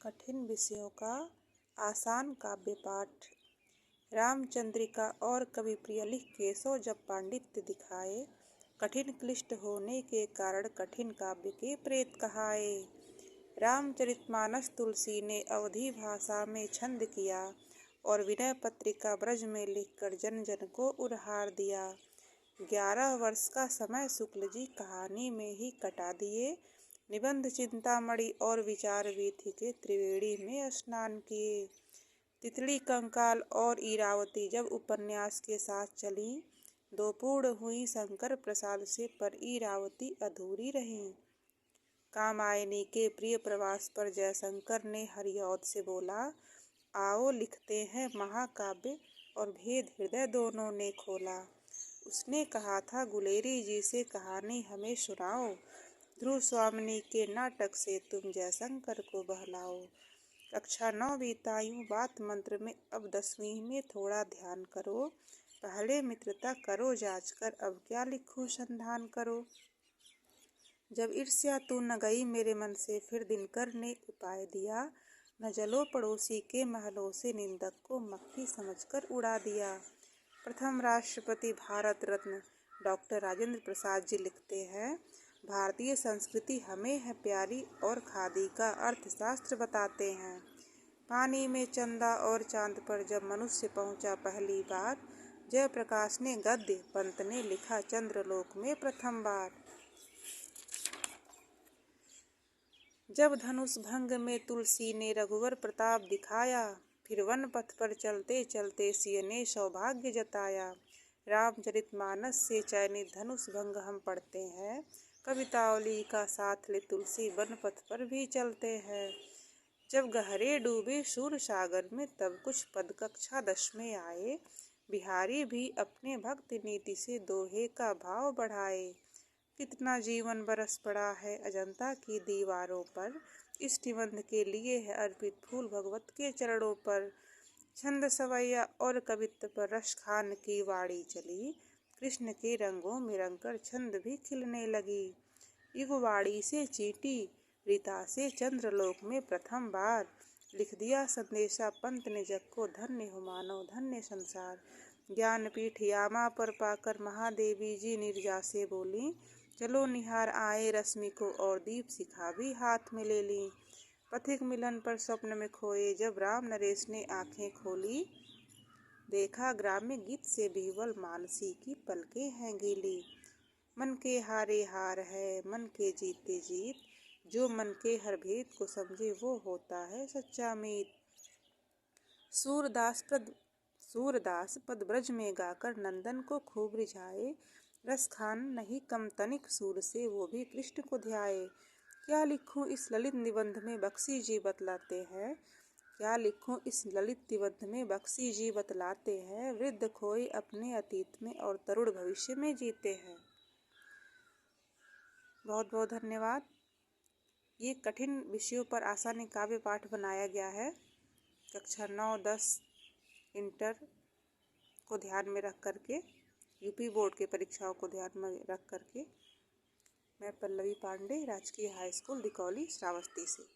कठिन विषयों का आसान काव्य पाठ। रामचंद्रिका और कविप्रिय लिख केशव जब पांडित्य दिखाए, कठिन क्लिष्ट होने के कारण कठिन काव्य के प्रेत कहाए। रामचरितमानस तुलसी ने अवधी भाषा में छंद किया और विनय पत्रिका ब्रज में लिखकर जन जन को उरहार दिया। 11 वर्ष का समय शुक्ल जी कहानी में ही कटा दिए। निबंध चिंतामणि और विचार वीथी के त्रिवेणी में स्नान किए। तितली कंकाल और इरावती जब उपन्यास के साथ चली, दो पूर्ण हुई शंकर प्रसाद से, पर इरावती अधूरी रही। कामायनी के प्रिय प्रवास पर जयशंकर ने हरिऔध से बोला, आओ लिखते हैं महाकाव्य, और भेद हृदय दोनों ने खोला। उसने कहा था गुलेरी जी से कहानी हमें सुनाओ, ध्रुव स्वामिनी के नाटक से तुम जयशंकर को बहलाओ। कक्षा 9 बीतायूं बात मंत्र में, अब 10वीं में थोड़ा ध्यान करो। पहले मित्रता करो जांच कर, अब क्या लिखूं संधान करो। जब ईर्ष्या तू न गई मेरे मन से, फिर दिनकर ने उपाय दिया, न जलो पड़ोसी के महलों से, निंदक को मक्खी समझकर उड़ा दिया। प्रथम राष्ट्रपति भारत रत्न डॉक्टर राजेंद्र प्रसाद जी लिखते हैं, भारतीय संस्कृति हमें है प्यारी और खादी का अर्थशास्त्र बताते हैं। पानी में चंदा और चांद पर जब मनुष्य पहुंचा पहली बार, जयप्रकाश ने गद्य, पंत ने लिखा चंद्रलोक में प्रथम बार। जब धनुष भंग में तुलसी ने रघुवर प्रताप दिखाया, फिर वन पथ पर चलते चलते सिय ने सौभाग्य जताया। रामचरितमानस से चयनित धनुष भंग हम पढ़ते हैं, कवितावली का साथ ले तुलसी वन पथ पर भी चलते हैं। जब गहरे डूबे सूर सागर में, तब कुछ पद कक्षा 10 में आए, बिहारी भी अपने भक्त नीति से दोहे का भाव बढ़ाए। कितना जीवन बरस पड़ा है अजंता की दीवारों पर, इस निबंध के लिए है अर्पित फूल भगवत के चरणों पर। छंद सवैया और कवित्व पर रस खान की वाणी चली, कृष्ण के रंगों में रंगकर छंद भी खिलने लगी। युगवाणी से चींटी रीता से चंद्रलोक में प्रथम बार, लिख दिया संदेशा पंत ने जग को, धन्य हो मानव धन्य संसार। ज्ञानपीठ यामा पर पाकर महादेवी जी निर्जा से बोली, चलो निहार आए रश्मि को, और दीप शिखा भी हाथ में ले ली। पथिक मिलन पर स्वप्न में खोए, जब राम नरेश ने आंखें खोली, देखा ग्राम्य गीत से विह्वल मानसी की पलकें हैं गीली। मन के हारे हार है मन के जीते जीत, जो मन के हर भेद को समझे वो होता है सच्चा मीत। सूरदास पद ब्रज में गाकर नंदन को खूब रिझाए, रस खान नहीं कम तनिक सूर से, वो भी कृष्ण को ध्याए। क्या लिखूं इस ललित निबंध में बख्शी जी बतलाते हैं, क्या लिखूं इस ललित निबंध में बख्शी जी बतलाते हैं, वृद्ध खोए अपने अतीत में और तरुण भविष्य में जीते हैं। बहुत बहुत धन्यवाद। ये कठिन विषयों पर आसानी काव्य पाठ बनाया गया है। कक्षा 9, 10 इंटर को ध्यान में रख करके, यूपी बोर्ड के परीक्षाओं को ध्यान में रख करके। मैं पल्लवी पांडे, राजकीय हाई स्कूल दिकौली, श्रावस्ती से।